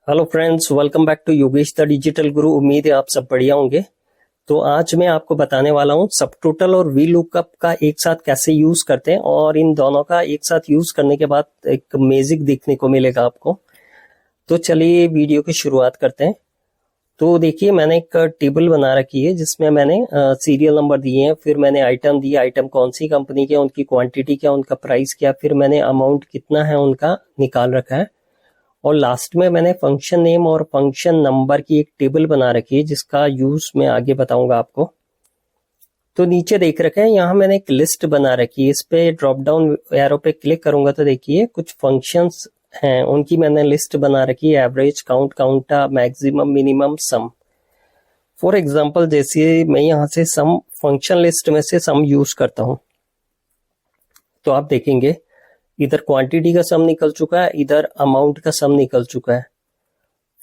Hello friends, welcome back to Yogesh the digital guru. उम्मीद है आप सब बढ़िया होंगे। तो आज मैं आपको बताने वाला हूँ सब टोटल और वी लुकअप का एक साथ कैसे यूज करते हैं, और इन दोनों का एक साथ यूज करने के बाद एक मैजिक देखने को मिलेगा आपको। तो चलिए वीडियो की शुरुआत करते हैं। तो देखिए, मैंने एक टेबल बना रखी है जिसमें मैंने सीरियल नंबर दिए हैं, फिर मैंने आइटम दिए, आइटम कौन सी कंपनी के, उनकी क्वांटिटी क्या, उनका प्राइस क्या, फिर मैंने अमाउंट कितना है उनका निकाल रखा है, और लास्ट में मैंने फंक्शन नेम और फंक्शन नंबर की एक टेबल बना रखी है जिसका यूज मैं आगे बताऊंगा आपको। तो नीचे देख रखे हैं, यहाँ मैंने एक लिस्ट बना रखी है। इस पे ड्रॉप डाउन एरो पे क्लिक करूंगा तो देखिए कुछ फंक्शंस हैं, उनकी मैंने लिस्ट बना रखी है। Average, count, counta, maximum, minimum, sum. For example, जैसे मैं यहाँ से सम फंक्शन लिस्ट में से सम यूज करता हूँ, तो आप देखेंगे इधर क्वांटिटी का सम निकल चुका है, इधर अमाउंट का सम निकल चुका है।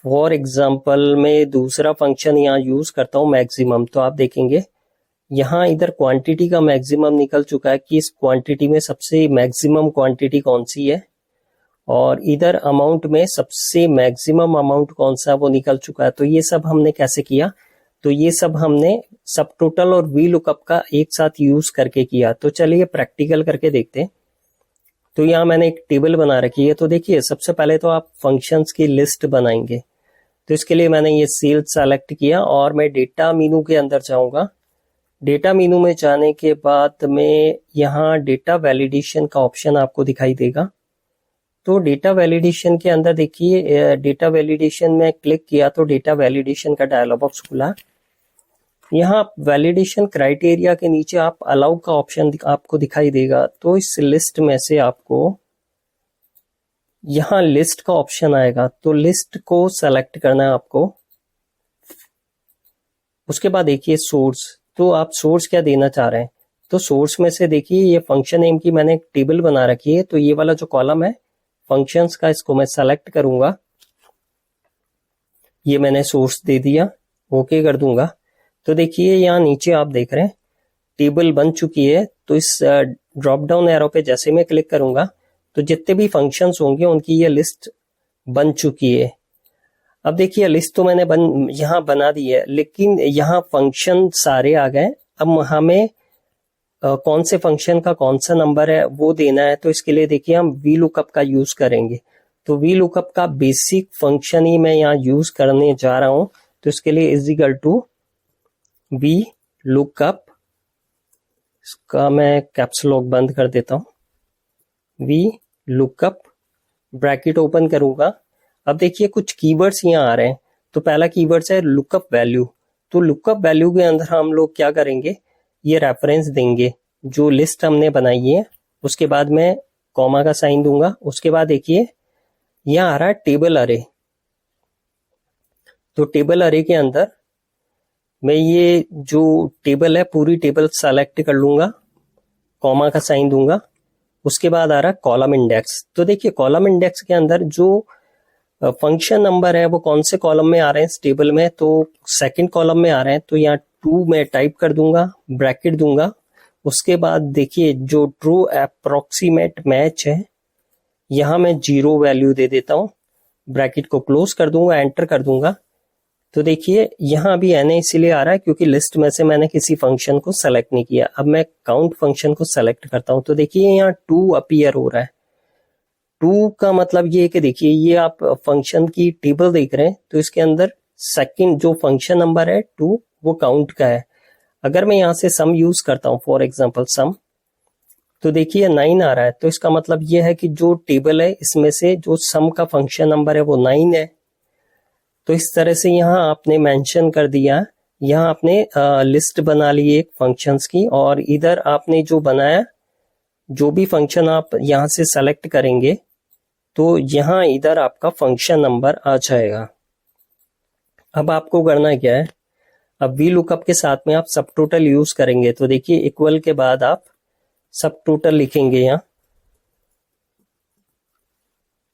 फॉर एग्जाम्पल, मैं दूसरा फंक्शन यहाँ यूज करता हूँ मैक्सिमम, तो आप देखेंगे यहाँ इधर क्वांटिटी का मैक्सिमम निकल चुका है कि इस क्वांटिटी में सबसे मैक्सिमम क्वांटिटी कौन सी है, और इधर अमाउंट में सबसे मैक्सिमम अमाउंट कौन सा वो निकल चुका है। तो ये सब हमने कैसे किया, तो ये सब हमने सब टोटल और वी लुकअप का एक साथ यूज करके किया। तो चलिए प्रैक्टिकल करके देखते हैं। तो यहाँ मैंने एक टेबल बना रखी है। तो देखिए, सबसे पहले तो आप फंक्शंस की लिस्ट बनाएंगे, तो इसके लिए मैंने ये सेल सेलेक्ट किया और मैं डेटा मेनू के अंदर जाऊंगा। डेटा मेनू में जाने के बाद में यहाँ डेटा वैलिडेशन का ऑप्शन आपको दिखाई देगा। तो डेटा वैलिडेशन के अंदर देखिए, डेटा वैलिडेशन में क्लिक किया तो डेटा वैलिडेशन का डायलॉग बॉक्स खुला। यहाँ वैलिडेशन क्राइटेरिया के नीचे आप अलाउ का ऑप्शन आपको दिखाई देगा। तो इस लिस्ट में से आपको यहाँ लिस्ट का ऑप्शन आएगा, तो लिस्ट को सेलेक्ट करना है आपको। उसके बाद देखिए सोर्स, तो आप सोर्स क्या देना चाह रहे हैं। तो सोर्स में से देखिए, ये फंक्शन नेम की मैंने एक टेबल बना रखी है, तो ये वाला जो कॉलम है फंक्शंस का, इसको मैं सेलेक्ट करूंगा। ये मैंने सोर्स दे दिया, ओके कर दूंगा। तो देखिए यहाँ नीचे आप देख रहे हैं टेबल बन चुकी है। तो इस ड्रॉप डाउन एरो पे जैसे मैं क्लिक करूंगा तो जितने भी फंक्शंस होंगे उनकी ये लिस्ट बन चुकी है। अब देखिए, लिस्ट तो मैंने यहाँ बना दी है, लेकिन यहाँ फंक्शन सारे आ गए। अब हमें कौन से फंक्शन का कौन सा नंबर है वो देना है। तो इसके लिए देखिए हम वी लुकअप का यूज करेंगे। तो वी लुकअप का बेसिक फंक्शन ही मैं यहाँ यूज करने जा रहा हूँ। तो इसके लिए is equal to V lookup, इसका मैं कैप्स लॉक बंद कर देता हूं। वी लुकअप ब्रैकेट ओपन करूंगा। अब देखिए कुछ कीवर्ड्स यहाँ आ रहे हैं। तो पहला कीवर्ड्स है लुकअप वैल्यू। तो लुकअप वैल्यू के अंदर हम लोग क्या करेंगे, ये रेफरेंस देंगे जो लिस्ट हमने बनाई है। उसके बाद मैं कॉमा का साइन दूंगा। उसके बाद देखिए यहाँ आ रहा है टेबल अरे। तो टेबल अरे के अंदर मैं ये जो टेबल है पूरी टेबल सेलेक्ट कर लूंगा, कॉमा का साइन दूंगा। उसके बाद आ रहा है कॉलम इंडेक्स। तो देखिए कॉलम इंडेक्स के अंदर जो फंक्शन नंबर है वो कौन से कॉलम में आ रहे हैं इस टेबल में, तो सेकंड कॉलम में आ रहे हैं। तो यहाँ 2 मैं टाइप कर दूंगा, ब्रैकेट दूंगा। उसके बाद देखिए जो ट्रू अप्रोक्सीमेट मैच है, यहाँ मैं 0 वैल्यू दे देता हूँ, ब्रैकेट को क्लोज कर दूंगा, एंटर कर दूंगा। तो देखिए यहाँ अभी एन इसीलिए आ रहा है क्योंकि लिस्ट में से मैंने किसी फंक्शन को सेलेक्ट नहीं किया। अब मैं काउंट फंक्शन को सेलेक्ट करता हूं, तो देखिए यहाँ 2 अपीयर हो रहा है। 2 का मतलब ये है कि देखिए ये आप फंक्शन की टेबल देख रहे हैं, तो इसके अंदर सेकंड जो फंक्शन नंबर है 2 वो काउंट का है। अगर मैं यहाँ से सम यूज करता हूँ, फॉर एग्जाम्पल सम, तो देखिए 9 आ रहा है। तो इसका मतलब ये है कि जो टेबल है इसमें से जो सम का फंक्शन नंबर है वो 9 है। तो इस तरह से यहाँ आपने मेंशन कर दिया, यहाँ आपने लिस्ट बना ली एक फंक्शंस की, और इधर आपने जो बनाया, जो भी फंक्शन आप यहाँ से सेलेक्ट करेंगे तो यहाँ इधर आपका फंक्शन नंबर आ जाएगा। अब आपको करना क्या है, अब वी लुकअप के साथ में आप सब टोटल यूज करेंगे। तो देखिए इक्वल के बाद आप सब टोटल लिखेंगे यहाँ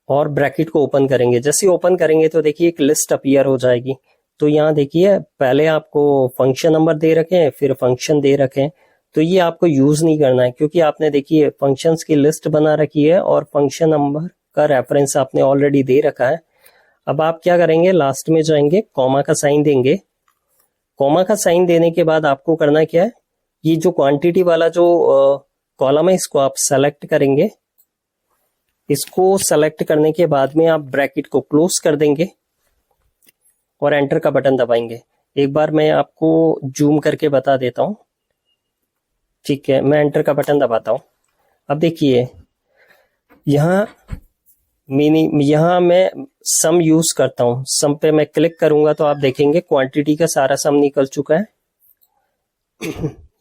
और ब्रैकेट को ओपन करेंगे। जैसे ओपन करेंगे तो देखिए एक लिस्ट अपीयर हो जाएगी। तो यहाँ देखिए पहले आपको फंक्शन नंबर दे रखे हैं, फिर फंक्शन दे रखे हैं। तो ये आपको यूज नहीं करना है क्योंकि आपने देखिए फंक्शंस की लिस्ट बना रखी है और फंक्शन नंबर का रेफरेंस आपने ऑलरेडी दे रखा है। अब आप क्या करेंगे, लास्ट में जाएंगे, कॉमा का साइन देंगे। कॉमा का साइन देने के बाद आपको करना क्या है, ये जो क्वांटिटी वाला जो कॉलम है इसको आप सेलेक्ट करेंगे। इसको सेलेक्ट करने के बाद में आप ब्रैकेट को क्लोज कर देंगे और एंटर का बटन दबाएंगे। एक बार मैं आपको जूम करके बता देता हूं। ठीक है, मैं एंटर का बटन दबाता हूं। अब देखिए यहाँ मैं सम यूज करता हूं। सम पे मैं क्लिक करूंगा तो आप देखेंगे क्वांटिटी का सारा सम निकल चुका है।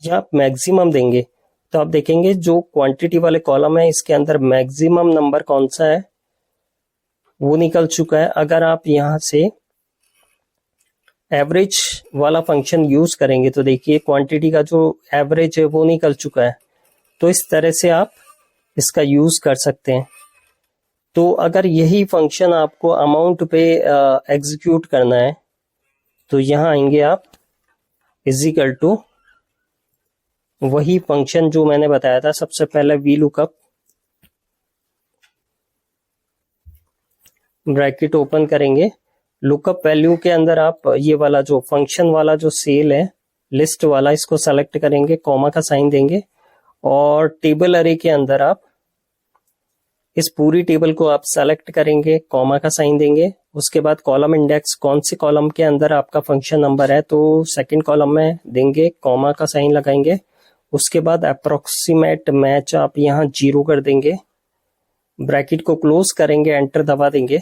या आप मैक्सिमम देंगे तो आप देखेंगे जो क्वांटिटी वाले कॉलम है इसके अंदर मैक्सिमम नंबर कौन सा है वो निकल चुका है। अगर आप यहां से एवरेज वाला फंक्शन यूज करेंगे तो देखिए क्वांटिटी का जो एवरेज है वो निकल चुका है। तो इस तरह से आप इसका यूज कर सकते हैं। तो अगर यही फंक्शन आपको अमाउंट पे एग्जीक्यूट करना है तो यहां आएंगे आप, इजिकल टू वही फंक्शन जो मैंने बताया था सबसे पहले, वी लुकअप, ब्रैकेट ओपन करेंगे। लुकअप वैल्यू के अंदर आप ये वाला जो फंक्शन वाला जो सेल है लिस्ट वाला, इसको सेलेक्ट करेंगे, कॉमा का साइन देंगे और टेबल अरे के अंदर आप इस पूरी टेबल को आप सेलेक्ट करेंगे, कॉमा का साइन देंगे। उसके बाद कॉलम इंडेक्स, कौन से कॉलम के अंदर आपका फंक्शन नंबर है तो सेकंड कॉलम में देंगे, कॉमा का साइन लगाएंगे। उसके बाद अप्रोक्सीमेट मैच आप यहाँ 0 कर देंगे, ब्रैकेट को क्लोज करेंगे, एंटर दबा देंगे।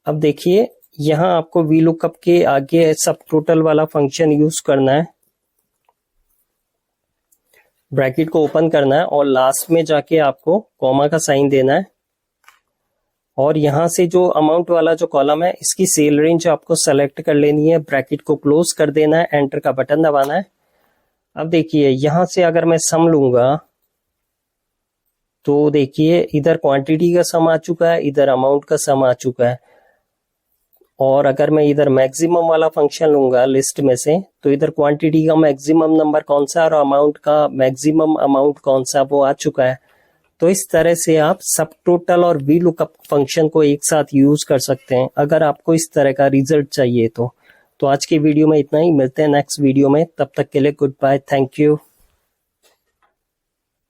अब देखिए यहाँ आपको वी लुकअप के आगे सब टोटल वाला फंक्शन यूज करना है। ब्रैकेट को ओपन करना है और लास्ट में जाके आपको कॉमा का साइन देना है और यहां से जो अमाउंट वाला जो कॉलम है इसकी सेल रेंज आपको सेलेक्ट कर लेनी है, ब्रैकेट को क्लोज कर देना है, एंटर का बटन दबाना है। अब देखिए यहां से अगर मैं सम लूंगा तो देखिए इधर क्वांटिटी का सम आ चुका है, इधर अमाउंट का सम आ चुका है। और अगर मैं इधर मैक्सिमम वाला फंक्शन लूंगा लिस्ट में से तो इधर क्वांटिटी का मैक्सिमम नंबर कौन सा और अमाउंट का मैक्सिमम अमाउंट कौन सा वो आ चुका है। तो इस तरह से आप सब टोटल और वी लुकअप फंक्शन को एक साथ यूज कर सकते हैं अगर आपको इस तरह का रिजल्ट चाहिए तो। आज के वीडियो में इतना ही, मिलते हैं नेक्स्ट वीडियो में, तब तक के लिए गुड बाय, थैंक यू।